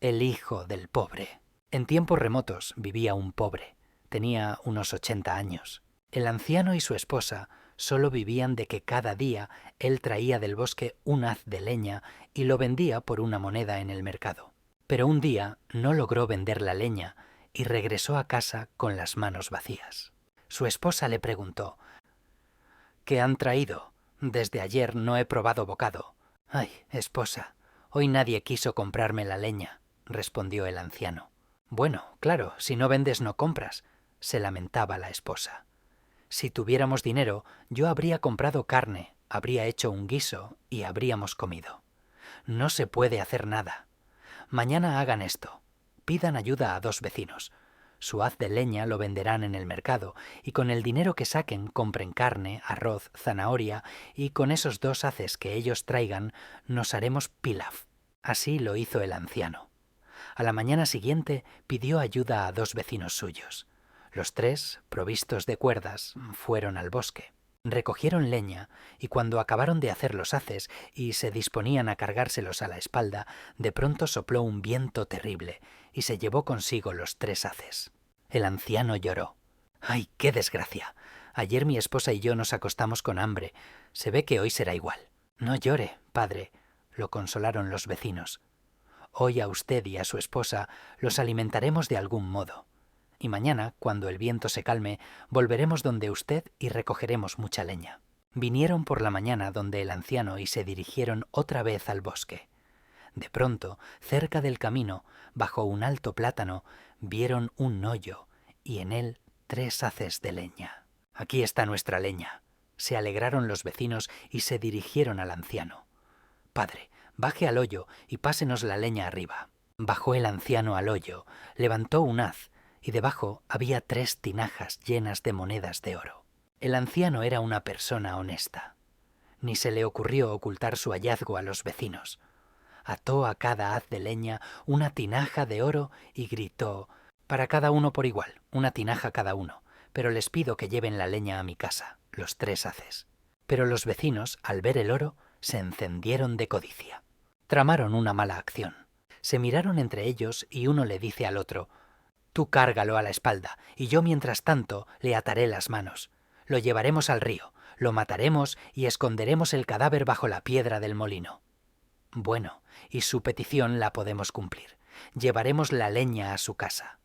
El hijo del pobre. En tiempos remotos vivía un pobre. Tenía unos 80 años. El anciano y su esposa solo vivían de que cada día él traía del bosque un haz de leña y lo vendía por una moneda en el mercado. Pero un día no logró vender la leña y regresó a casa con las manos vacías. Su esposa le preguntó: ¿Qué han traído? Desde ayer no he probado bocado. Ay, esposa, hoy nadie quiso comprarme la leña, respondió el anciano. Bueno, claro, si no vendes no compras, se lamentaba la esposa. Si tuviéramos dinero, yo habría comprado carne, habría hecho un guiso y habríamos comido. No se puede hacer nada. Mañana hagan esto. Pidan ayuda a 2 vecinos. Su haz de leña lo venderán en el mercado y con el dinero que saquen compren carne, arroz, zanahoria y con esos 2 haces que ellos traigan nos haremos pilaf. Así lo hizo el anciano. A la mañana siguiente pidió ayuda a 2 vecinos suyos. Los 3, provistos de cuerdas, fueron al bosque. Recogieron leña y cuando acabaron de hacer los haces y se disponían a cargárselos a la espalda, de pronto sopló un viento terrible y se llevó consigo los 3 haces. El anciano lloró. ¡Ay, qué desgracia! Ayer mi esposa y yo nos acostamos con hambre. Se ve que hoy será igual. No llore, padre, lo consolaron los vecinos. Hoy a usted y a su esposa los alimentaremos de algún modo. Y mañana, cuando el viento se calme, volveremos donde usted y recogeremos mucha leña. Vinieron por la mañana donde el anciano y se dirigieron otra vez al bosque. De pronto, cerca del camino, bajo un alto plátano, vieron un hoyo y en él 3 haces de leña. Aquí está nuestra leña. Se alegraron los vecinos y se dirigieron al anciano. Padre, baje al hoyo y pásenos la leña arriba. Bajó el anciano al hoyo, levantó un haz, y debajo había 3 tinajas llenas de monedas de oro. El anciano era una persona honesta. Ni se le ocurrió ocultar su hallazgo a los vecinos. Ató a cada haz de leña una tinaja de oro y gritó: para cada uno por igual, una tinaja cada uno, pero les pido que lleven la leña a mi casa, los 3 haces. Pero los vecinos, al ver el oro, se encendieron de codicia. Tramaron una mala acción. Se miraron entre ellos y uno le dice al otro: tú cárgalo a la espalda, y yo mientras tanto le ataré las manos. Lo llevaremos al río, lo mataremos y esconderemos el cadáver bajo la piedra del molino. Bueno, y su petición la podemos cumplir. Llevaremos la leña a su casa.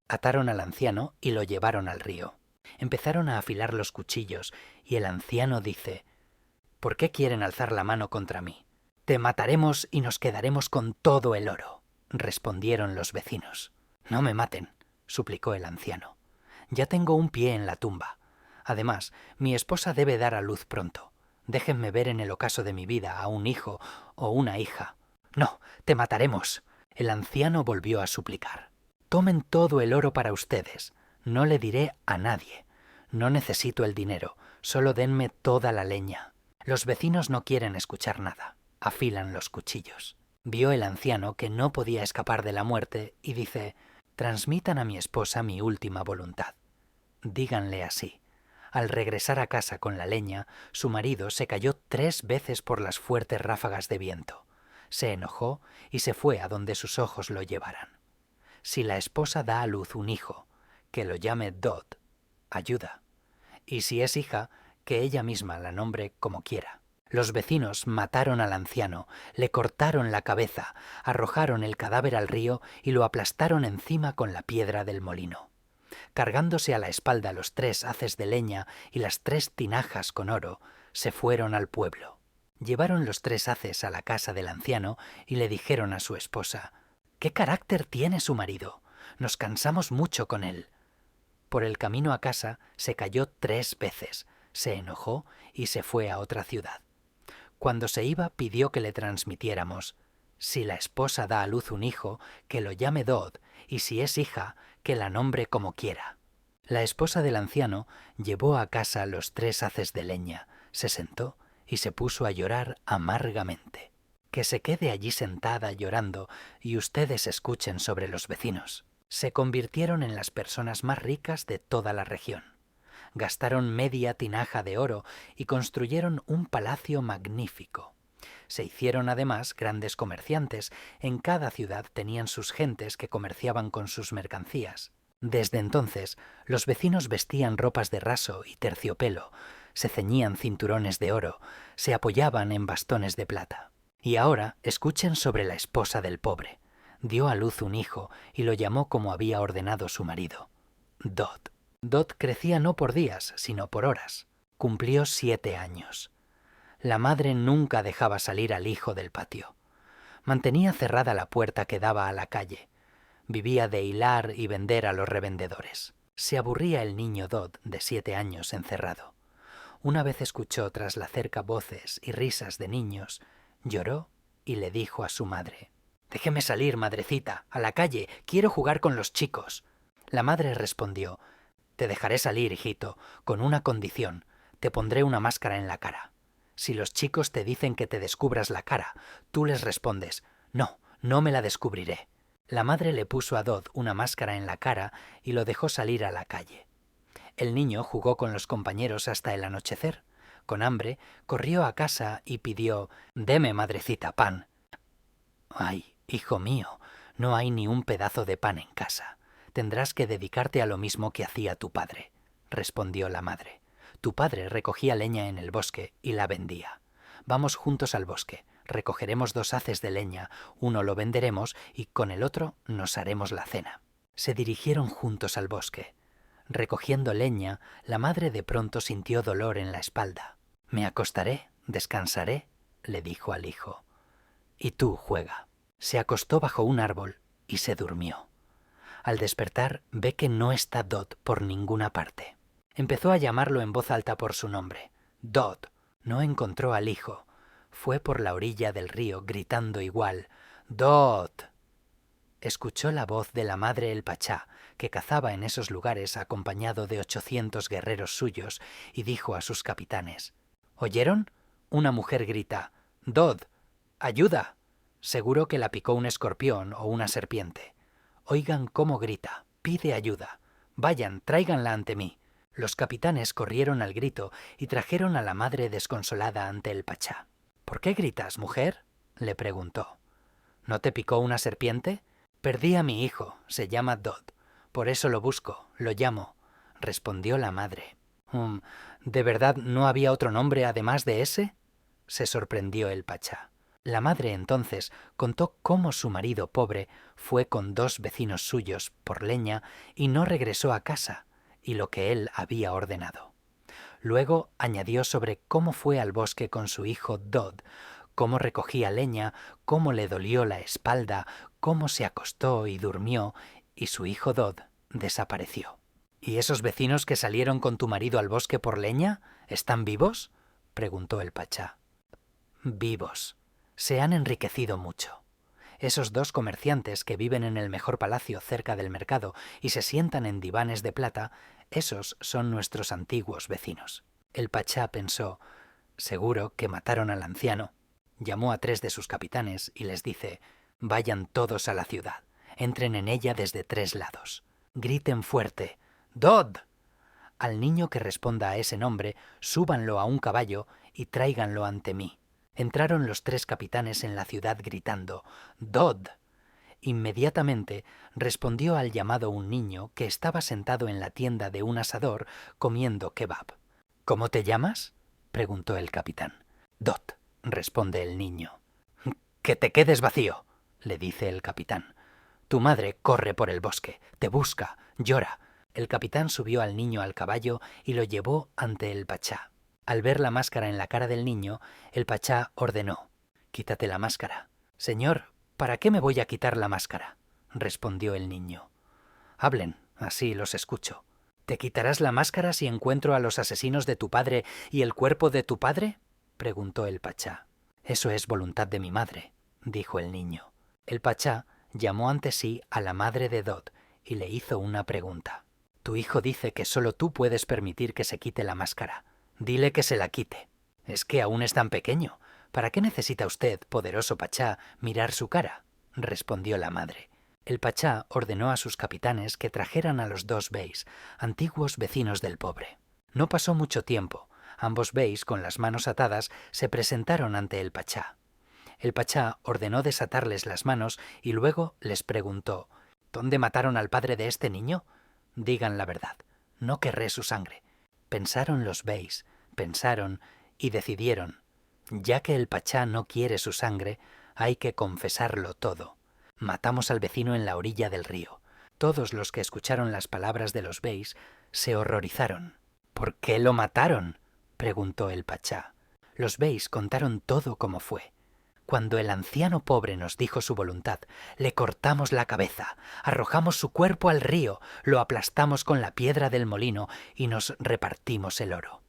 Ataron al anciano y lo llevaron al río. Empezaron a afilar los cuchillos, y el anciano dice: ¿por qué quieren alzar la mano contra mí? Te mataremos y nos quedaremos con todo el oro, respondieron los vecinos. No me maten, suplicó el anciano. Ya tengo un pie en la tumba. Además, mi esposa debe dar a luz pronto. Déjenme ver en el ocaso de mi vida a un hijo o una hija. No, te mataremos. El anciano volvió a suplicar. Tomen todo el oro para ustedes. No le diré a nadie. No necesito el dinero, solo denme toda la leña. Los vecinos no quieren escuchar nada. Afilan los cuchillos. Vio el anciano que no podía escapar de la muerte y dice: transmitan a mi esposa mi última voluntad. Díganle así: al regresar a casa con la leña, su marido se cayó 3 veces por las fuertes ráfagas de viento. Se enojó y se fue a donde sus ojos lo llevaran. Si la esposa da a luz un hijo, que lo llame Dot, ayuda. Y si es hija, que ella misma la nombre como quiera. Los vecinos mataron al anciano, le cortaron la cabeza, arrojaron el cadáver al río y lo aplastaron encima con la piedra del molino. Cargándose a la espalda los 3 haces de leña y las 3 tinajas con oro, se fueron al pueblo. Llevaron los 3 haces a la casa del anciano y le dijeron a su esposa: ¿qué carácter tiene su marido? Nos cansamos mucho con él. Por el camino a casa se cayó 3 veces, se enojó y se fue a otra ciudad. Cuando se iba pidió que le transmitiéramos: si la esposa da a luz un hijo, que lo llame Dod, y si es hija, que la nombre como quiera. La esposa del anciano llevó a casa los 3 haces de leña, se sentó y se puso a llorar amargamente. Que se quede allí sentada llorando y ustedes escuchen sobre los vecinos. Se convirtieron en las personas más ricas de toda la región. Gastaron media tinaja de oro y construyeron un palacio magnífico. Se hicieron además grandes comerciantes. En cada ciudad tenían sus gentes que comerciaban con sus mercancías. Desde entonces, los vecinos vestían ropas de raso y terciopelo, se ceñían cinturones de oro, se apoyaban en bastones de plata. Y ahora escuchen sobre la esposa del pobre. Dio a luz un hijo y lo llamó como había ordenado su marido, Dod. Dod crecía no por días, sino por horas. Cumplió 7 años. La madre nunca dejaba salir al hijo del patio. Mantenía cerrada la puerta que daba a la calle. Vivía de hilar y vender a los revendedores. Se aburría el niño Dod, de 7 años, encerrado. Una vez escuchó tras la cerca voces y risas de niños, lloró y le dijo a su madre: «Déjeme salir, madrecita, a la calle, quiero jugar con los chicos». La madre respondió: «Te dejaré salir, hijito, con una condición, te pondré una máscara en la cara. Si los chicos te dicen que te descubras la cara, tú les respondes: no, no me la descubriré». La madre le puso a Dod una máscara en la cara y lo dejó salir a la calle. El niño jugó con los compañeros hasta el anochecer. Con hambre, corrió a casa y pidió: «Deme, madrecita, pan». «Ay, hijo mío, no hay ni un pedazo de pan en casa. Tendrás que dedicarte a lo mismo que hacía tu padre», respondió la madre. «Tu padre recogía leña en el bosque y la vendía. Vamos juntos al bosque, recogeremos 2 haces de leña, uno lo venderemos y con el otro nos haremos la cena». Se dirigieron juntos al bosque. Recogiendo leña, la madre de pronto sintió dolor en la espalda. «Me acostaré, descansaré», le dijo al hijo. «Y tú juega». Se acostó bajo un árbol y se durmió. Al despertar ve que no está Dod por ninguna parte. Empezó a llamarlo en voz alta por su nombre. Dod. No encontró al hijo. Fue por la orilla del río gritando igual: «Dod». Escuchó la voz de la madre el Pachá, que cazaba en esos lugares acompañado de 800 guerreros suyos, y dijo a sus capitanes: «¿Oyeron? Una mujer grita: «Dod, ayuda». Seguro que la picó un escorpión o una serpiente. Oigan cómo grita, pide ayuda. Vayan, tráiganla ante mí». Los capitanes corrieron al grito y trajeron a la madre desconsolada ante el Pachá. «¿Por qué gritas, mujer?», le preguntó. «¿No te picó una serpiente? Perdí a mi hijo, se llama Dod. Por eso lo busco, lo llamo», respondió la madre. «¿De verdad no había otro nombre además de ese?», se sorprendió el Pachá. La madre entonces contó cómo su marido pobre fue con 2 vecinos suyos por leña y no regresó a casa, y lo que él había ordenado. Luego añadió sobre cómo fue al bosque con su hijo Dod, cómo recogía leña, cómo le dolió la espalda, cómo se acostó y durmió, y su hijo Dod desapareció. «¿Y esos vecinos que salieron con tu marido al bosque por leña, están vivos?», preguntó el Pachá. «Vivos. Se han enriquecido mucho. Esos 2 comerciantes que viven en el mejor palacio cerca del mercado y se sientan en divanes de plata, esos son nuestros antiguos vecinos». El Pachá pensó: «Seguro que mataron al anciano». Llamó a 3 de sus capitanes y les dice: «Vayan todos a la ciudad, entren en ella desde 3 lados. Griten fuerte: «Dod». Al niño que responda a ese nombre, súbanlo a un caballo y tráiganlo ante mí». Entraron los 3 capitanes en la ciudad gritando: «Dod». Inmediatamente respondió al llamado un niño que estaba sentado en la tienda de un asador comiendo kebab. «¿Cómo te llamas?», preguntó el capitán. «Dod», responde el niño. «Que te quedes vacío», le dice el capitán. «Tu madre corre por el bosque, te busca, llora». El capitán subió al niño al caballo y lo llevó ante el Pachá. Al ver la máscara en la cara del niño, el Pachá ordenó: «Quítate la máscara». «Señor, ¿para qué me voy a quitar la máscara?», respondió el niño. «Hablen, así los escucho». «¿Te quitarás la máscara si encuentro a los asesinos de tu padre y el cuerpo de tu padre?», preguntó el Pachá. «Eso es voluntad de mi madre», dijo el niño. El Pachá llamó ante sí a la madre de Dod y le hizo una pregunta. «Tu hijo dice que solo tú puedes permitir que se quite la máscara. Dile que se la quite». «Es que aún es tan pequeño. ¿Para qué necesita usted, poderoso Pachá, mirar su cara?», respondió la madre. El Pachá ordenó a sus capitanes que trajeran a los 2 beys, antiguos vecinos del pobre. No pasó mucho tiempo. Ambos beys, con las manos atadas, se presentaron ante el pachá. El pachá ordenó desatarles las manos y luego les preguntó: ¿Dónde mataron al padre de este niño? Digan la verdad. No querré su sangre. Pensaron los beys, pensaron y decidieron: ya que el pachá no quiere su sangre, hay que confesarlo todo. Matamos al vecino en la orilla del río. Todos los que escucharon las palabras de los beys se horrorizaron. ¿Por qué lo mataron?, preguntó el pachá. Los beys contaron todo como fue. Cuando el anciano pobre nos dijo su voluntad, le cortamos la cabeza, arrojamos su cuerpo al río, lo aplastamos con la piedra del molino y nos repartimos el oro.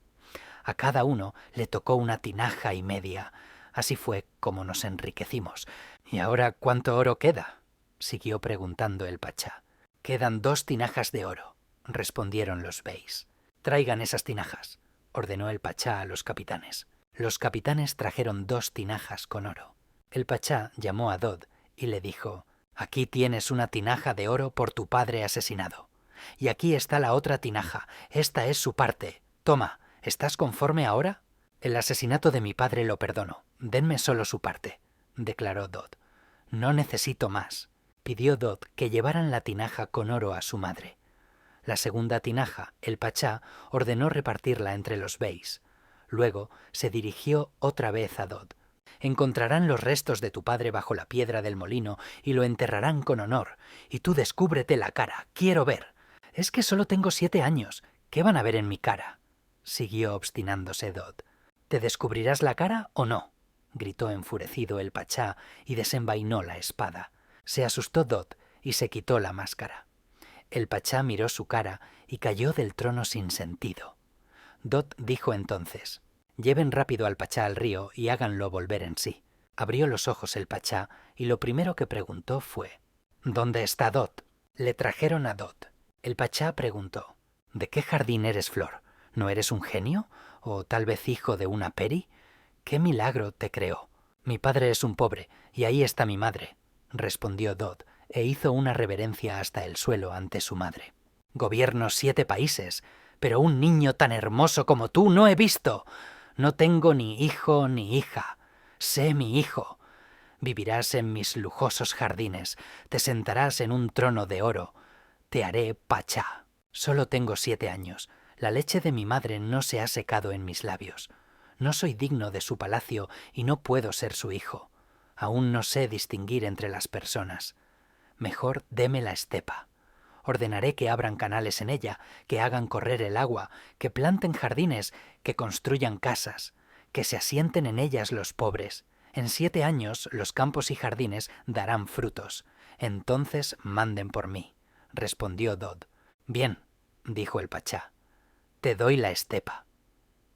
A cada uno le tocó una tinaja y media. Así fue como nos enriquecimos. ¿Y ahora cuánto oro queda?, siguió preguntando el pachá. Quedan 2 tinajas de oro, respondieron los beys. Traigan esas tinajas, ordenó el pachá a los capitanes. Los capitanes trajeron 2 tinajas con oro. El pachá llamó a Dod y le dijo: aquí tienes una tinaja de oro por tu padre asesinado. Y aquí está la otra tinaja, esta es su parte. Toma, ¿estás conforme ahora? El asesinato de mi padre lo perdono, denme solo su parte, declaró Dod. No necesito más. Pidió Dod que llevaran la tinaja con oro a su madre. La segunda tinaja, el pachá ordenó repartirla entre los beys. Luego se dirigió otra vez a Dod. Encontrarán los restos de tu padre bajo la piedra del molino y lo enterrarán con honor. Y tú descúbrete la cara, quiero ver. Es que solo tengo 7 años. ¿Qué van a ver en mi cara?, siguió obstinándose Dod. ¿Te descubrirás la cara o no?, gritó enfurecido el pachá y desenvainó la espada. Se asustó Dod y se quitó la máscara. El pachá miró su cara y cayó del trono sin sentido. Dod dijo entonces: lleven rápido al pachá al río y háganlo volver en sí. Abrió los ojos el pachá y lo primero que preguntó fue: ¿dónde está Dod? Le trajeron a Dod. El pachá preguntó: ¿de qué jardín eres flor? ¿No eres un genio? ¿O tal vez hijo de una peri? ¿Qué milagro te creó? Mi padre es un pobre y ahí está mi madre, respondió Dod, e hizo una reverencia hasta el suelo ante su madre. Gobierno 7 países, pero un niño tan hermoso como tú no he visto. No tengo ni hijo ni hija. Sé mi hijo. Vivirás en mis lujosos jardines, te sentarás en un trono de oro. Te haré pachá. Solo tengo 7 años. La leche de mi madre no se ha secado en mis labios. No soy digno de su palacio y no puedo ser su hijo. Aún no sé distinguir entre las personas. Mejor deme la estepa. Ordenaré que abran canales en ella, que hagan correr el agua, que planten jardines, que construyan casas, que se asienten en ellas los pobres. En 7 años los campos y jardines darán frutos. Entonces manden por mí, respondió Dod. Bien, dijo el pachá, te doy la estepa.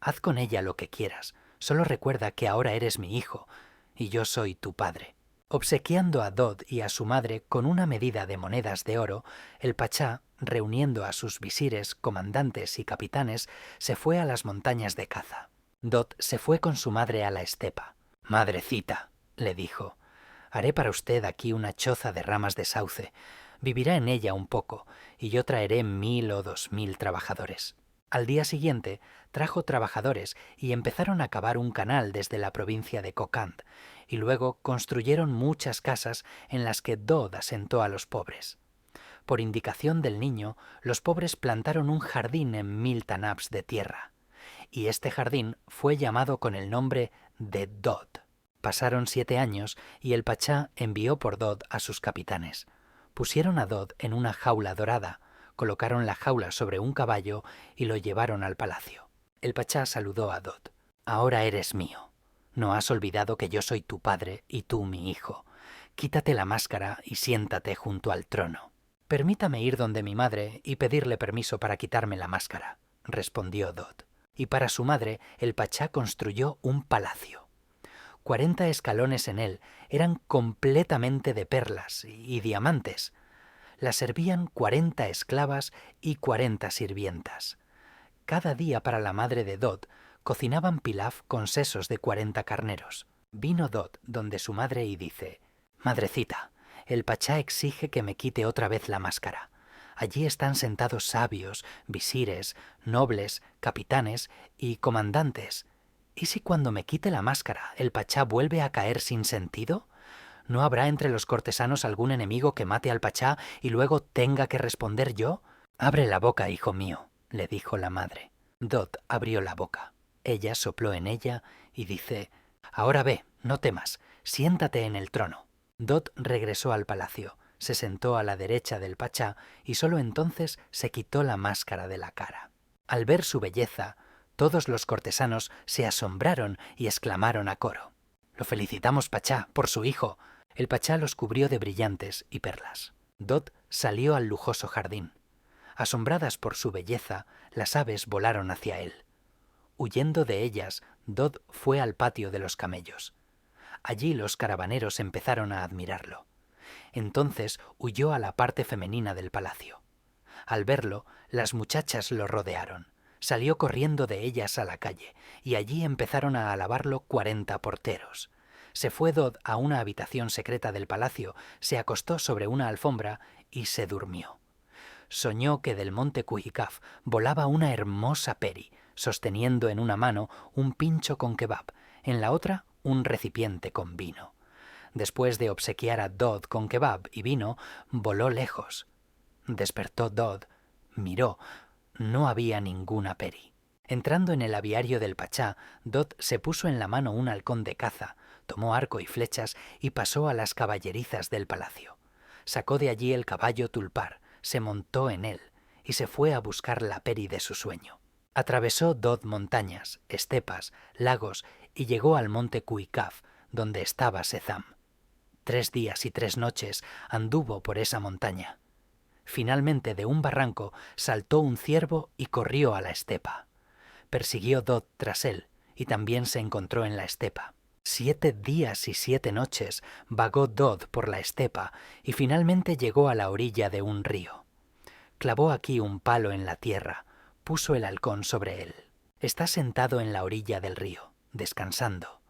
Haz con ella lo que quieras, solo recuerda que ahora eres mi hijo y yo soy tu padre. Obsequiando a Dod y a su madre con una medida de monedas de oro, el pachá, reuniendo a sus visires, comandantes y capitanes, se fue a las montañas de caza. Dod se fue con su madre a la estepa. «Madrecita», le dijo, «haré para usted aquí una choza de ramas de sauce. Vivirá en ella un poco, y yo traeré 1000 o 2000 trabajadores». Al día siguiente trajo trabajadores y empezaron a cavar un canal desde la provincia de Kokand, y luego construyeron muchas casas en las que Dod asentó a los pobres. Por indicación del niño, los pobres plantaron un jardín en 1000 tanabs de tierra, y este jardín fue llamado con el nombre de Dod. Pasaron 7 años y el pachá envió por Dod a sus capitanes. Pusieron a Dod en una jaula dorada, colocaron la jaula sobre un caballo y lo llevaron al palacio. El pachá saludó a Dod. «Ahora eres mío. No has olvidado que yo soy tu padre y tú mi hijo. Quítate la máscara y siéntate junto al trono». «Permítame ir donde mi madre y pedirle permiso para quitarme la máscara», respondió Dod. Y para su madre el pachá construyó un palacio. 40 escalones en él eran completamente de perlas y diamantes. La servían 40 esclavas y 40 sirvientas. Cada día para la madre de Dod cocinaban pilaf con sesos de 40 carneros. Vino Dod donde su madre y dice: «Madrecita, el pachá exige que me quite otra vez la máscara. Allí están sentados sabios, visires, nobles, capitanes y comandantes. ¿Y si cuando me quite la máscara el pachá vuelve a caer sin sentido? ¿No habrá entre los cortesanos algún enemigo que mate al pachá y luego tenga que responder yo? Abre la boca, hijo mío, le dijo la madre. Dod abrió la boca. Ella sopló en ella y dice: Ahora ve, no temas, siéntate en el trono. Dod regresó al palacio, se sentó a la derecha del pachá y solo entonces se quitó la máscara de la cara. Al ver su belleza, todos los cortesanos se asombraron y exclamaron a coro: «Lo felicitamos, pachá, por su hijo». El pachá los cubrió de brillantes y perlas. Dod salió al lujoso jardín. Asombradas por su belleza, las aves volaron hacia él. Huyendo de ellas, Dod fue al patio de los camellos. Allí los caravaneros empezaron a admirarlo. Entonces huyó a la parte femenina del palacio. Al verlo, las muchachas lo rodearon. Salió corriendo de ellas a la calle, y allí empezaron a alabarlo 40 porteros. Se fue Dod a una habitación secreta del palacio, se acostó sobre una alfombra y se durmió. Soñó que del monte Kuhikaf volaba una hermosa peri, sosteniendo en una mano un pincho con kebab, en la otra un recipiente con vino. Después de obsequiar a Dod con kebab y vino, voló lejos. Despertó Dod, miró, no había ninguna peri. Entrando en el aviario del pachá, Dod se puso en la mano un halcón de caza, tomó arco y flechas y pasó a las caballerizas del palacio. Sacó de allí el caballo tulpar, se montó en él y se fue a buscar la peri de su sueño. Atravesó Dod montañas, estepas, lagos y llegó al monte Kuhikaf, donde estaba Sezam. 3 días y 3 noches anduvo por esa montaña. Finalmente de un barranco saltó un ciervo y corrió a la estepa. Persiguió Dod tras él y también se encontró en la estepa. 7 días y 7 noches vagó Dod por la estepa y finalmente llegó a la orilla de un río. Clavó aquí un palo en la tierra, puso el halcón sobre él. Está sentado en la orilla del río, descansando.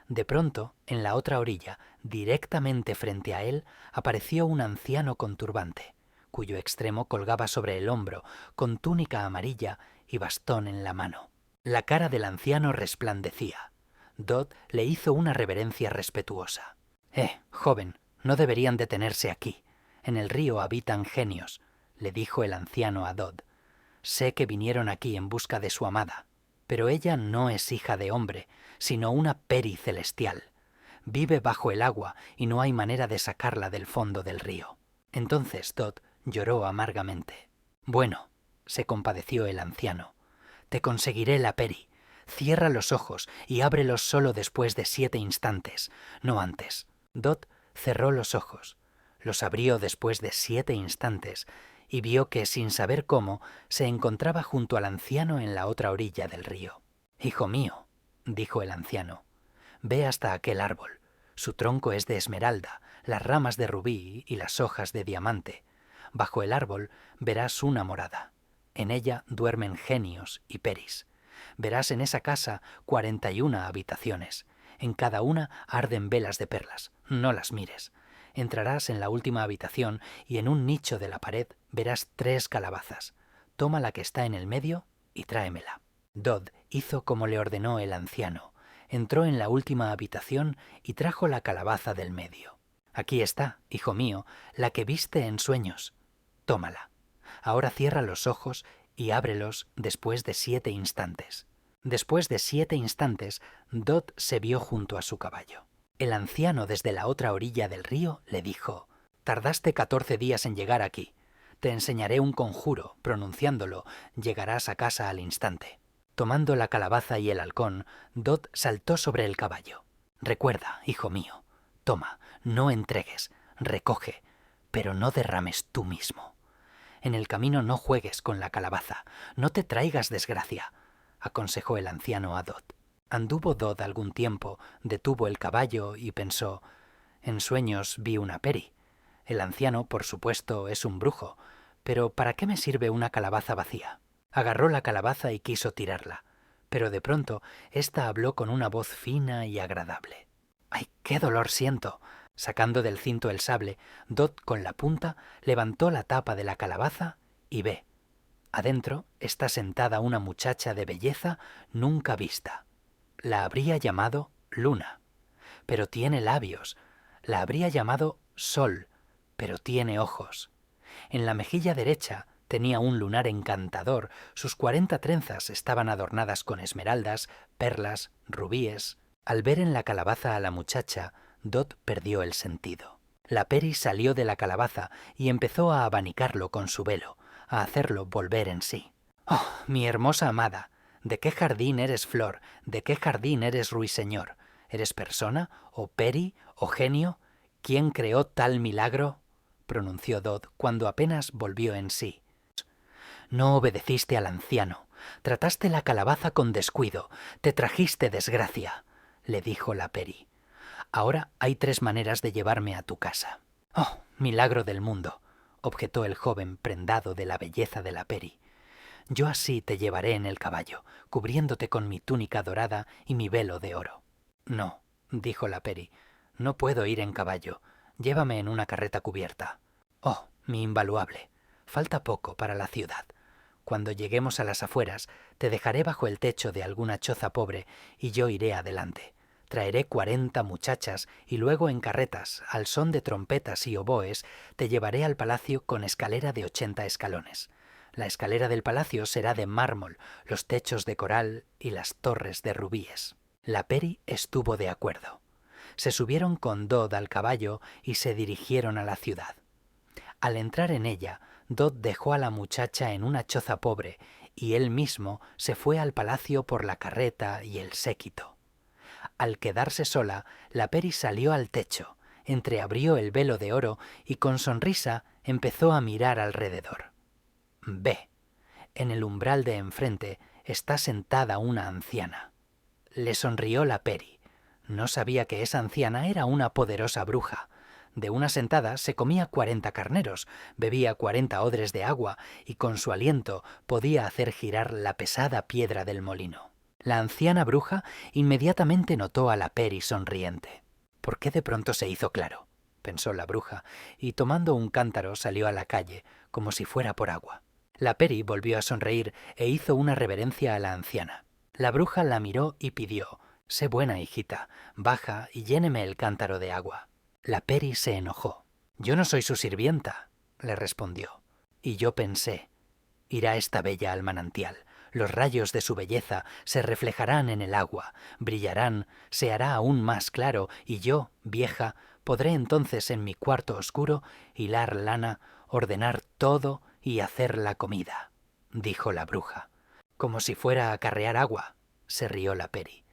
De pronto, en la otra orilla, directamente frente a él, apareció un anciano con turbante, cuyo extremo colgaba sobre el hombro, con túnica amarilla y bastón en la mano. La cara del anciano resplandecía. Dod le hizo una reverencia respetuosa. Joven, no deberían detenerse aquí. En el río habitan genios, le dijo el anciano a Dod. Sé que vinieron aquí en busca de su amada, pero ella no es hija de hombre, sino una peri celestial. Vive bajo el agua y no hay manera de sacarla del fondo del río. Entonces Dod lloró amargamente. Bueno, se compadeció el anciano, te conseguiré la peri. Cierra los ojos y ábrelos solo después de 7 instantes, no antes. Dod cerró los ojos, los abrió después de 7 instantes y vio que, sin saber cómo, se encontraba junto al anciano en la otra orilla del río. Hijo mío, dijo el anciano, ve hasta aquel árbol. Su tronco es de esmeralda, las ramas de rubí y las hojas de diamante. Bajo el árbol verás una morada. En ella duermen genios y peris. Verás en esa casa 41 habitaciones. En cada una arden velas de perlas. No las mires. Entrarás en la última habitación y en un nicho de la pared verás 3 calabazas. Toma la que está en el medio y tráemela. Dod hizo como le ordenó el anciano. Entró en la última habitación y trajo la calabaza del medio. Aquí está, hijo mío, la que viste en sueños. Tómala. Ahora cierra los ojos y ábrelos después de 7 instantes. Después de 7 instantes, Dod se vio junto a su caballo. El anciano desde la otra orilla del río le dijo: «Tardaste 14 días en llegar aquí. Te enseñaré un conjuro, pronunciándolo, llegarás a casa al instante». Tomando la calabaza y el halcón, Dod saltó sobre el caballo. «Recuerda, hijo mío, toma, no entregues, recoge, pero no derrames tú mismo. En el camino no juegues con la calabaza, no te traigas desgracia», aconsejó el anciano a Dod. Anduvo Dod algún tiempo, detuvo el caballo y pensó: «En sueños vi una peri. El anciano, por supuesto, es un brujo, pero ¿para qué me sirve una calabaza vacía?». Agarró la calabaza y quiso tirarla, pero de pronto ésta habló con una voz fina y agradable. «¡Ay, qué dolor siento!», Sacando del cinto el sable, Dot con la punta levantó la tapa de la calabaza y ve. Adentro está sentada una muchacha de belleza nunca vista. La habría llamado Luna, pero tiene labios. La habría llamado Sol, pero tiene ojos. En la mejilla derecha tenía un lunar encantador. Sus 40 trenzas estaban adornadas con esmeraldas, perlas, rubíes. Al ver en la calabaza a la muchacha, Dot perdió el sentido. La peri salió de la calabaza y empezó a abanicarlo con su velo, a hacerlo volver en sí. ¡Oh, mi hermosa amada! ¿De qué jardín eres flor? ¿De qué jardín eres ruiseñor? ¿Eres persona? ¿O peri? ¿O genio? ¿Quién creó tal milagro? Pronunció Dot cuando apenas volvió en sí. No obedeciste al anciano. Trataste la calabaza con descuido. Te trajiste desgracia, le dijo la peri. Ahora hay 3 maneras de llevarme a tu casa. ¡Oh, milagro del mundo!, objetó el joven prendado de la belleza de la peri. Yo así te llevaré en el caballo, cubriéndote con mi túnica dorada y mi velo de oro. No, dijo la peri, no puedo ir en caballo. Llévame en una carreta cubierta. Oh, mi invaluable, falta poco para la ciudad. Cuando lleguemos a las afueras, te dejaré bajo el techo de alguna choza pobre y yo iré adelante. Traeré 40 muchachas y luego en carretas, al son de trompetas y oboes, te llevaré al palacio con escalera de 80 escalones. La escalera del palacio será de mármol, los techos de coral y las torres de rubíes. La peri estuvo de acuerdo. Se subieron con Dot al caballo y se dirigieron a la ciudad. Al entrar en ella, Dot dejó a la muchacha en una choza pobre y él mismo se fue al palacio por la carreta y el séquito. Al quedarse sola, la peri salió al techo, entreabrió el velo de oro y con sonrisa empezó a mirar alrededor. Ve, en el umbral de enfrente está sentada una anciana. Le sonrió la peri. No sabía que esa anciana era una poderosa bruja. De una sentada se comía 40 carneros, bebía 40 odres de agua y con su aliento podía hacer girar la pesada piedra del molino. La anciana bruja inmediatamente notó a la peri sonriente. ¿Por qué de pronto se hizo claro?, pensó la bruja, y tomando un cántaro salió a la calle, como si fuera por agua. La peri volvió a sonreír e hizo una reverencia a la anciana. La bruja la miró y pidió: «Sé buena, hijita, baja y lléneme el cántaro de agua». La peri se enojó. «Yo no soy su sirvienta», le respondió. Y yo pensé: irá esta bella al manantial. Los rayos de su belleza se reflejarán en el agua, brillarán, se hará aún más claro, y yo, vieja, podré entonces en mi cuarto oscuro hilar lana, ordenar todo y hacer la comida», dijo la bruja. «Como si fuera a acarrear agua», se rió la peri.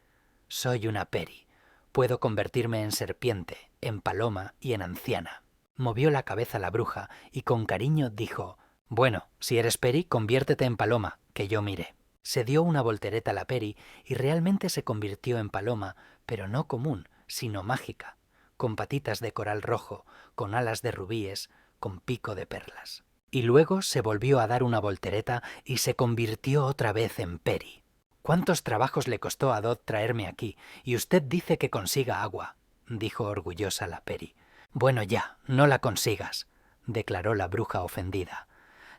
«Soy una peri. Puedo convertirme en serpiente, en paloma y en anciana». Movió la cabeza la bruja y con cariño dijo: «Bueno, si eres peri, conviértete en paloma, que yo mire». Se dio una voltereta a la peri y realmente se convirtió en paloma, pero no común, sino mágica, con patitas de coral rojo, con alas de rubíes, con pico de perlas. Y luego se volvió a dar una voltereta y se convirtió otra vez en peri. «¿Cuántos trabajos le costó a Dot traerme aquí? Y usted dice que consiga agua», dijo orgullosa la peri. «Bueno ya, no la consigas», declaró la bruja ofendida.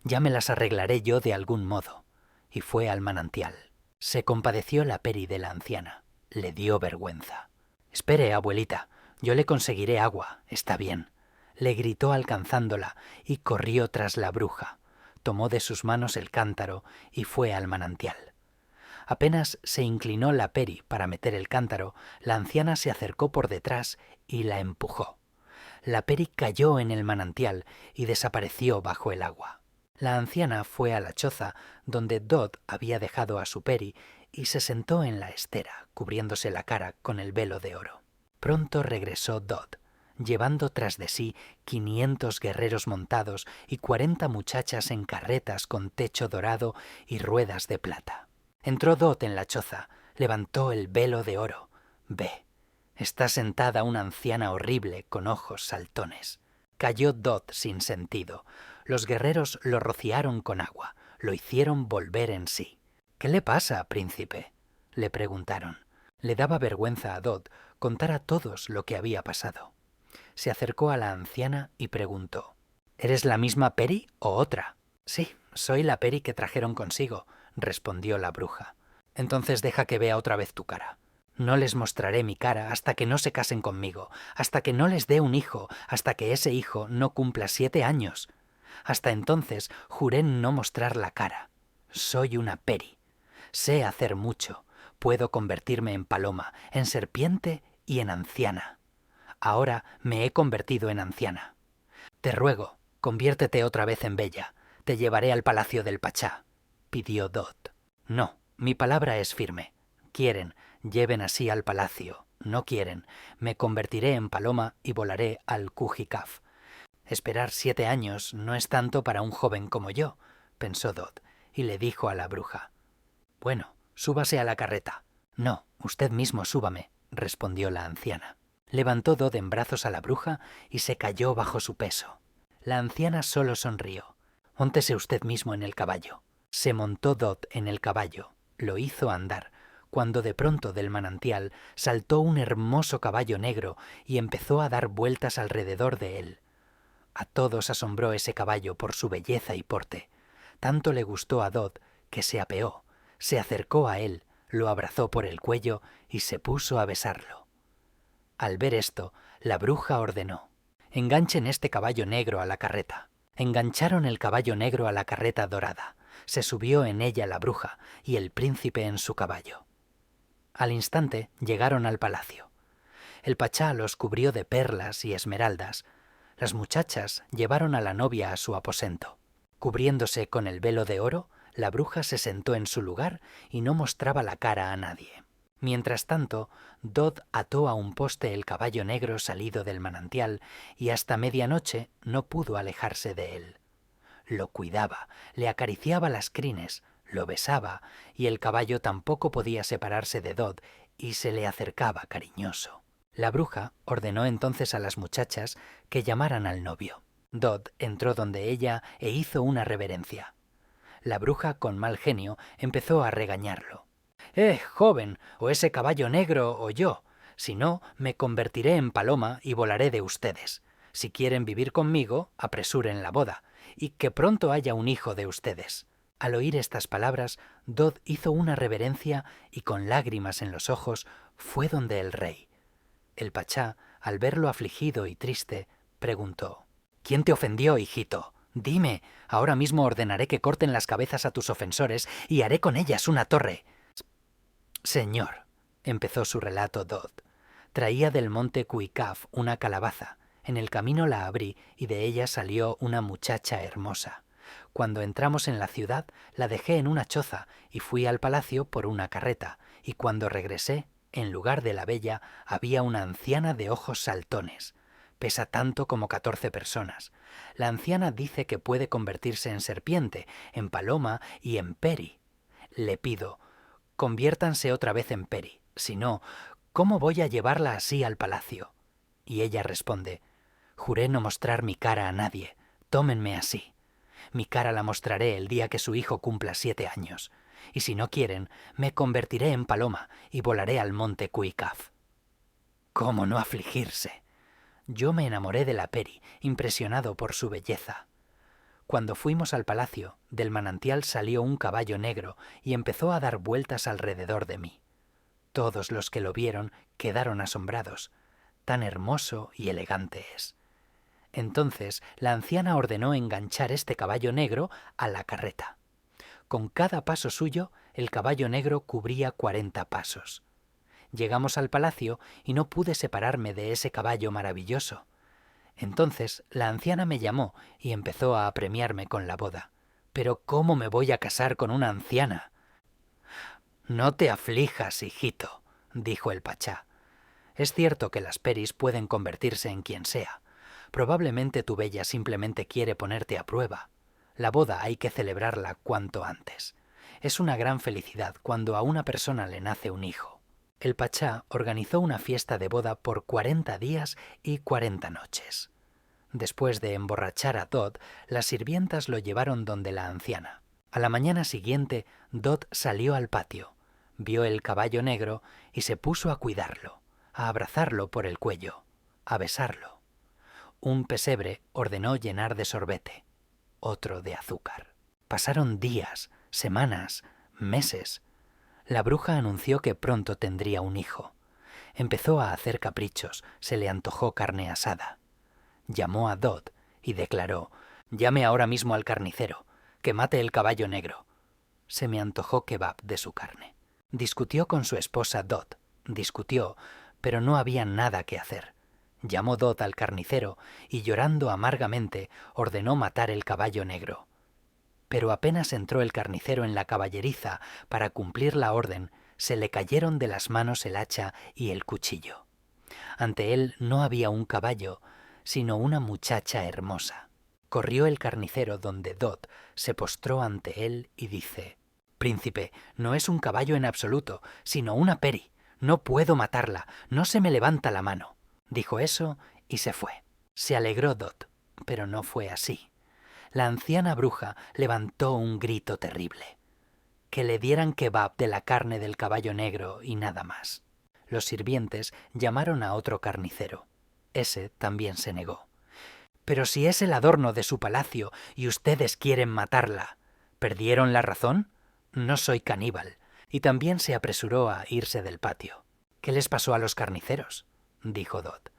«Ya me las arreglaré yo de algún modo». Y fue al manantial. Se compadeció la peri de la anciana. Le dio vergüenza. «Espere, abuelita, yo le conseguiré agua, está bien», le gritó alcanzándola y corrió tras la bruja. Tomó de sus manos el cántaro y fue al manantial. Apenas se inclinó la peri para meter el cántaro, la anciana se acercó por detrás y la empujó. La peri cayó en el manantial y desapareció bajo el agua. La anciana fue a la choza donde Dot había dejado a su peri y se sentó en la estera, cubriéndose la cara con el velo de oro. Pronto regresó Dot, llevando tras de sí 500 guerreros montados y 40 muchachas en carretas con techo dorado y ruedas de plata. Entró Dot en la choza, levantó el velo de oro. Ve, está sentada una anciana horrible con ojos saltones. Cayó Dot sin sentido. Los guerreros lo rociaron con agua, lo hicieron volver en sí. «¿Qué le pasa, príncipe?», le preguntaron. Le daba vergüenza a Dot contar a todos lo que había pasado. Se acercó a la anciana y preguntó: ¿Eres la misma Peri o otra? Sí, soy la Peri que trajeron consigo, respondió la bruja. Entonces deja que vea otra vez tu cara. No les mostraré mi cara hasta que no se casen conmigo, hasta que no les dé un hijo, hasta que ese hijo no cumpla 7 años. Hasta entonces juré no mostrar la cara. Soy una Peri. Sé hacer mucho. Puedo convertirme en paloma, en serpiente y en anciana. Ahora me he convertido en anciana. Te ruego, conviértete otra vez en bella. Te llevaré al palacio del Pachá, pidió Dot. No, mi palabra es firme. Quieren, lleven así al palacio. No quieren, me convertiré en paloma y volaré al Kujikaf. Esperar 7 años no es tanto para un joven como yo, pensó Dot, y le dijo a la bruja: Bueno, súbase a la carreta. No, usted mismo súbame, respondió la anciana. Levantó Dot en brazos a la bruja y se cayó bajo su peso. La anciana solo sonrió. Móntese usted mismo en el caballo. Se montó Dot en el caballo, lo hizo andar, cuando de pronto del manantial saltó un hermoso caballo negro y empezó a dar vueltas alrededor de él. A todos asombró ese caballo por su belleza y porte. Tanto le gustó a Dot que se apeó, se acercó a él, lo abrazó por el cuello y se puso a besarlo. Al ver esto, la bruja ordenó: enganchen este caballo negro a la carreta. Engancharon el caballo negro a la carreta dorada. Se subió en ella la bruja y el príncipe en su caballo. Al instante llegaron al palacio. El pachá los cubrió de perlas y esmeraldas. Las muchachas llevaron a la novia a su aposento. Cubriéndose con el velo de oro, la bruja se sentó en su lugar y no mostraba la cara a nadie. Mientras tanto, Dot ató a un poste el caballo negro salido del manantial y hasta medianoche no pudo alejarse de él. Lo cuidaba, le acariciaba las crines, lo besaba, y el caballo tampoco podía separarse de Dot y se le acercaba cariñoso. La bruja ordenó entonces a las muchachas que llamaran al novio. Dot entró donde ella e hizo una reverencia. La bruja, con mal genio, empezó a regañarlo. Joven, o ese caballo negro o yo. Si no, me convertiré en paloma y volaré de ustedes. Si quieren vivir conmigo, apresuren la boda, y que pronto haya un hijo de ustedes. Al oír estas palabras, Dot hizo una reverencia y con lágrimas en los ojos fue donde el rey. El pachá, al verlo afligido y triste, preguntó: ¿Quién te ofendió, hijito? Dime, ahora mismo ordenaré que corten las cabezas a tus ofensores y haré con ellas una torre. Señor, empezó su relato Dot, traía del monte Cuicaf una calabaza. En el camino la abrí y de ella salió una muchacha hermosa. Cuando entramos en la ciudad, la dejé en una choza y fui al palacio por una carreta, y cuando regresé, en lugar de la bella, había una anciana de ojos saltones. Pesa tanto como 14 personas. La anciana dice que puede convertirse en serpiente, en paloma y en peri. Le pido: conviértanse otra vez en peri. Si no, ¿cómo voy a llevarla así al palacio? Y ella responde: juré no mostrar mi cara a nadie. Tómenme así. Mi cara la mostraré el día que su hijo cumpla 7 años. Y si no quieren, me convertiré en paloma y volaré al monte Cuicaf. ¿Cómo no afligirse? Yo me enamoré de la peri, impresionado por su belleza. Cuando fuimos al palacio, del manantial salió un caballo negro y empezó a dar vueltas alrededor de mí. Todos los que lo vieron quedaron asombrados. Tan hermoso y elegante es. Entonces la anciana ordenó enganchar este caballo negro a la carreta. Con cada paso suyo, el caballo negro cubría 40 pasos. Llegamos al palacio y no pude separarme de ese caballo maravilloso. Entonces la anciana me llamó y empezó a apremiarme con la boda. «¿Pero cómo me voy a casar con una anciana?» «No te aflijas, hijito», dijo el pachá. «Es cierto que las peris pueden convertirse en quien sea. Probablemente tu bella simplemente quiere ponerte a prueba. La boda hay que celebrarla cuanto antes. Es una gran felicidad cuando a una persona le nace un hijo». El pachá organizó una fiesta de boda por 40 días y 40 noches. Después de emborrachar a Dot, las sirvientas lo llevaron donde la anciana. A la mañana siguiente, Dot salió al patio, vio el caballo negro y se puso a cuidarlo, a abrazarlo por el cuello, a besarlo. Un pesebre ordenó llenar de sorbete, otro de azúcar. Pasaron días, semanas, meses. La bruja anunció que pronto tendría un hijo. Empezó a hacer caprichos, se le antojó carne asada. Llamó a Dot y declaró: «Llame ahora mismo al carnicero, que mate el caballo negro». Se me antojó kebab de su carne. Discutió con su esposa Dot. Discutió, pero no había nada que hacer. Llamó Dot al carnicero y, llorando amargamente, ordenó matar el caballo negro. Pero apenas entró el carnicero en la caballeriza para cumplir la orden, se le cayeron de las manos el hacha y el cuchillo. Ante él no había un caballo, sino una muchacha hermosa. Corrió el carnicero donde Dot se postró ante él y dice: «Príncipe, no es un caballo en absoluto, sino una peri. No puedo matarla, no se me levanta la mano». Dijo eso y se fue. Se alegró Dot, pero no fue así. La anciana bruja levantó un grito terrible: que le dieran kebab de la carne del caballo negro y nada más. Los sirvientes llamaron a otro carnicero. Ese también se negó. «Pero si es el adorno de su palacio y ustedes quieren matarla, ¿perdieron la razón? No soy caníbal». Y también se apresuró a irse del patio. «¿Qué les pasó a los carniceros?», dijo Dot.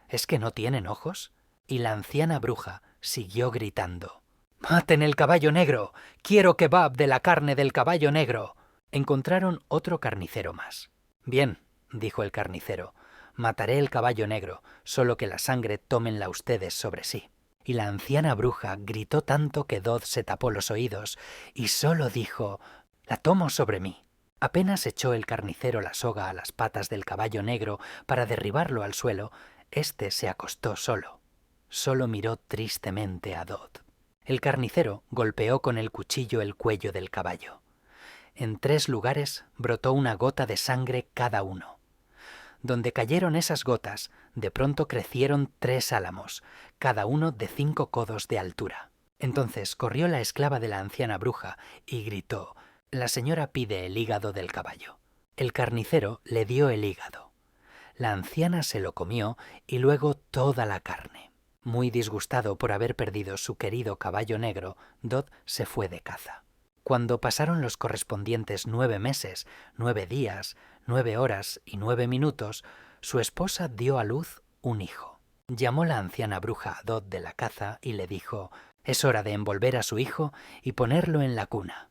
«¿Es que no tienen ojos?». Y la anciana bruja siguió gritando: «¡Maten el caballo negro! ¡Quiero kebab de la carne del caballo negro!». Encontraron otro carnicero más. «Bien», dijo el carnicero, «mataré el caballo negro, solo que la sangre tómenla ustedes sobre sí». Y la anciana bruja gritó tanto que Dot se tapó los oídos y solo dijo: «La tomo sobre mí». Apenas echó el carnicero la soga a las patas del caballo negro para derribarlo al suelo, éste se acostó solo. Solo miró tristemente a Dot. El carnicero golpeó con el cuchillo el cuello del caballo. En 3 lugares brotó una gota de sangre cada uno. Donde cayeron esas gotas, de pronto crecieron 3 álamos, cada uno de 5 codos de altura. Entonces corrió la esclava de la anciana bruja y gritó: «La señora pide el hígado del caballo». El carnicero le dio el hígado. La anciana se lo comió y luego toda la carne. Muy disgustado por haber perdido su querido caballo negro, Dot se fue de caza. Cuando pasaron los correspondientes 9 meses, 9 días, 9 horas y 9 minutos, su esposa dio a luz un hijo. Llamó la anciana bruja a Dot de la caza y le dijo: «Es hora de envolver a su hijo y ponerlo en la cuna.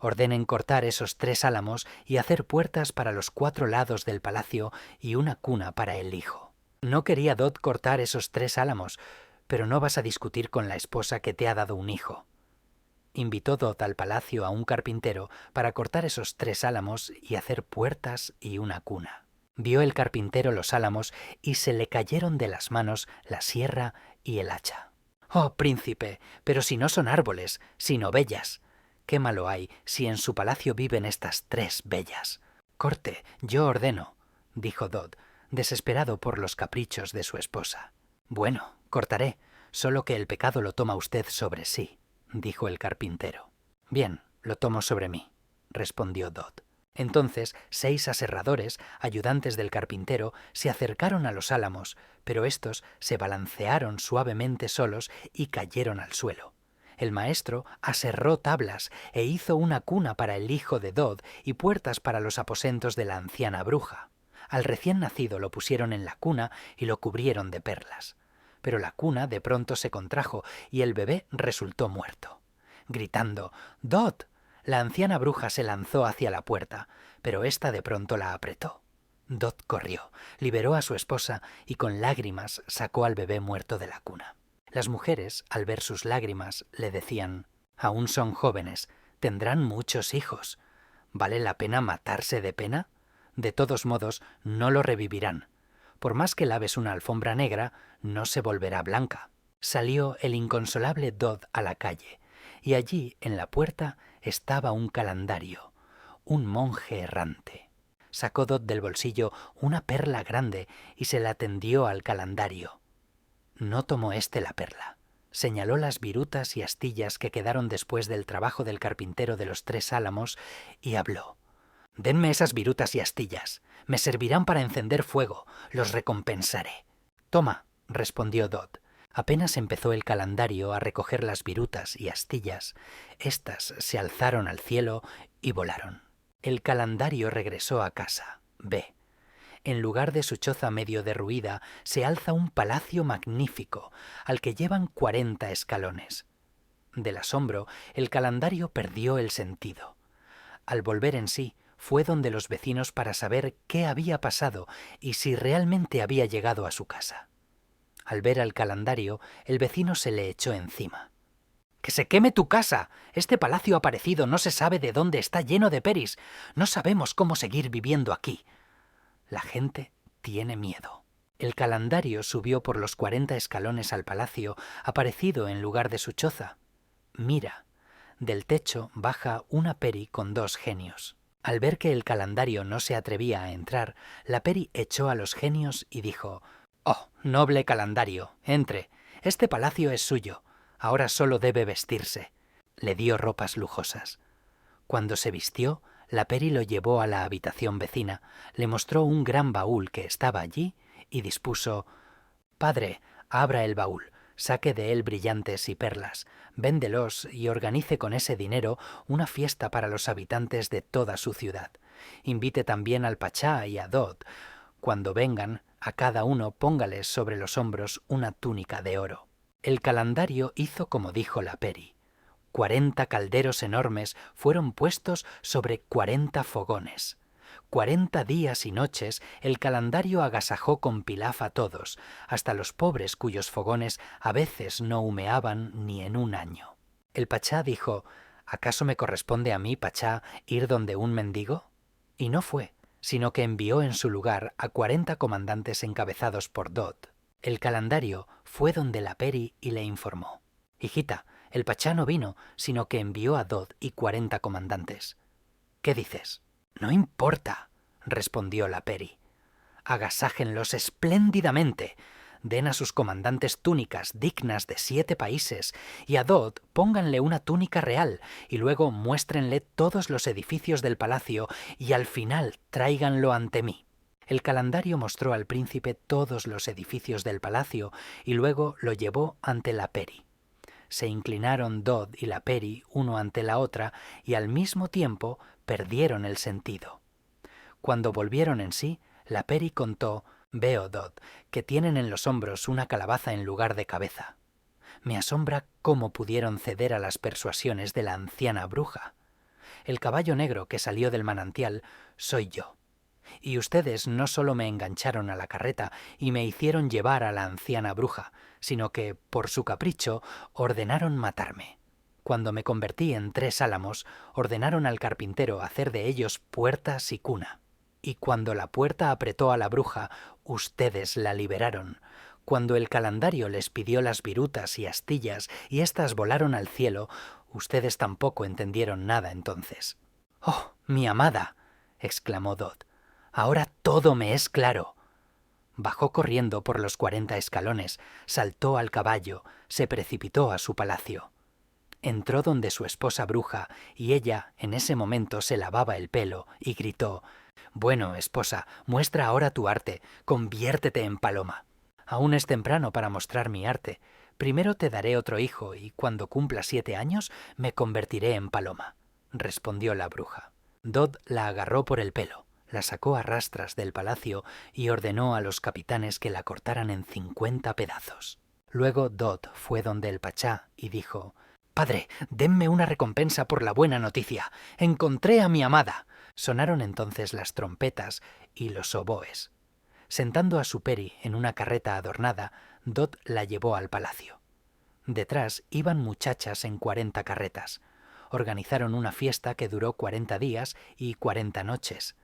Ordenen cortar esos 3 álamos y hacer puertas para los 4 lados del palacio y una cuna para el hijo». No quería Dot cortar esos 3 álamos, pero no vas a discutir con la esposa que te ha dado un hijo. Invitó Dot al palacio a un carpintero para cortar esos 3 álamos y hacer puertas y una cuna. Vio el carpintero los álamos y se le cayeron de las manos la sierra y el hacha. «Oh, príncipe, pero si no son árboles, sino bellas. ¿Qué malo hay si en su palacio viven estas 3 bellas?» «Corte, yo ordeno», dijo Dot, desesperado por los caprichos de su esposa. «Bueno, cortaré, solo que el pecado lo toma usted sobre sí», dijo el carpintero. «Bien, lo tomo sobre mí», respondió Dot. Entonces 6 aserradores, ayudantes del carpintero, se acercaron a los álamos, pero estos se balancearon suavemente solos y cayeron al suelo. El maestro aserró tablas e hizo una cuna para el hijo de Dot y puertas para los aposentos de la anciana bruja. Al recién nacido lo pusieron en la cuna y lo cubrieron de perlas. Pero la cuna de pronto se contrajo y el bebé resultó muerto. Gritando «¡Dot!», la anciana bruja se lanzó hacia la puerta, pero ésta de pronto la apretó. Dot corrió, liberó a su esposa y con lágrimas sacó al bebé muerto de la cuna. Las mujeres, al ver sus lágrimas, le decían: «Aún son jóvenes, tendrán muchos hijos. ¿Vale la pena matarse de pena? De todos modos, no lo revivirán. Por más que laves una alfombra negra, no se volverá blanca». Salió el inconsolable Dot a la calle, y allí, en la puerta, estaba un calendario, un monje errante. Sacó Dot del bolsillo una perla grande y se la tendió al calendario. No tomó éste la perla. Señaló las virutas y astillas que quedaron después del trabajo del carpintero de los 3 álamos y habló: «Denme esas virutas y astillas. Me servirán para encender fuego. Los recompensaré». «Toma», respondió Dot. Apenas empezó el calendario a recoger las virutas y astillas, éstas se alzaron al cielo y volaron. El calendario regresó a casa. B. En lugar de su choza medio derruida, se alza un palacio magnífico, al que llevan 40 escalones. Del asombro, el calendario perdió el sentido. Al volver en sí, fue donde los vecinos para saber qué había pasado y si realmente había llegado a su casa. Al ver al calendario, el vecino se le echó encima. ¡Que se queme tu casa! Este palacio aparecido no se sabe de dónde, está lleno de peris. No sabemos cómo seguir viviendo aquí. La gente tiene miedo. El calendario subió por los 40 escalones al palacio, aparecido en lugar de su choza. Mira, del techo baja una peri con 2 genios. Al ver que el calendario no se atrevía a entrar, la peri echó a los genios y dijo: «Oh, noble calendario, entre. Este palacio es suyo. Ahora solo debe vestirse». Le dio ropas lujosas. Cuando se vistió, la peri lo llevó a la habitación vecina, le mostró un gran baúl que estaba allí y dispuso: «Padre, abra el baúl, saque de él brillantes y perlas, véndelos y organice con ese dinero una fiesta para los habitantes de toda su ciudad. Invite también al pachá y a Dod. Cuando vengan, a cada uno póngales sobre los hombros una túnica de oro». El calendario hizo como dijo la peri. 40 calderos enormes fueron puestos sobre 40 fogones. 40 días y noches el calendario agasajó con pilaf a todos, hasta los pobres cuyos fogones a veces no humeaban ni en un año. El pachá dijo: «¿Acaso me corresponde a mí, pachá, ir donde un mendigo?». Y no fue, sino que envió en su lugar a 40 comandantes encabezados por Dod. El calendario fue donde la peri y le informó: «Hijita, el pachá no vino, sino que envió a Dod y 40 comandantes». «¿Qué dices?». «No importa», respondió la peri. «Agasájenlos espléndidamente. Den a sus comandantes túnicas dignas de 7 países y a Dod pónganle una túnica real y luego muéstrenle todos los edificios del palacio y al final tráiganlo ante mí». El calendario mostró al príncipe todos los edificios del palacio y luego lo llevó ante la peri. Se inclinaron Dod y la peri uno ante la otra y al mismo tiempo perdieron el sentido. Cuando volvieron en sí, la peri contó: «Veo, Dod, que tienen en los hombros una calabaza en lugar de cabeza. Me asombra cómo pudieron ceder a las persuasiones de la anciana bruja. El caballo negro que salió del manantial soy yo. Y ustedes no solo me engancharon a la carreta y me hicieron llevar a la anciana bruja, sino que, por su capricho, ordenaron matarme. Cuando me convertí en 3 álamos, ordenaron al carpintero hacer de ellos puertas y cuna. Y cuando la puerta apretó a la bruja, ustedes la liberaron. Cuando el calendario les pidió las virutas y astillas y éstas volaron al cielo, ustedes tampoco entendieron nada entonces». «¡Oh, mi amada!», exclamó Dod. «Ahora todo me es claro». Bajó corriendo por los 40 escalones, saltó al caballo, se precipitó a su palacio. Entró donde su esposa bruja y ella en ese momento se lavaba el pelo y gritó: «Bueno, esposa, muestra ahora tu arte, conviértete en paloma». «Aún es temprano para mostrar mi arte. Primero te daré otro hijo y cuando cumpla 7 años me convertiré en paloma», respondió la bruja. Dod la agarró por el pelo, la sacó a rastras del palacio y ordenó a los capitanes que la cortaran en 50 pedazos. Luego Dod fue donde el pachá y dijo: «Padre, denme una recompensa por la buena noticia. Encontré a mi amada». Sonaron entonces las trompetas y los oboes. Sentando a su peri en una carreta adornada, Dod la llevó al palacio. Detrás iban muchachas en 40 carretas. Organizaron una fiesta que duró 40 días y 40 noches.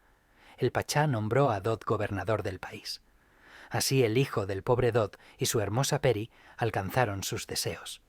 El pachá nombró a Dod gobernador del país. Así el hijo del pobre Dod y su hermosa peri alcanzaron sus deseos.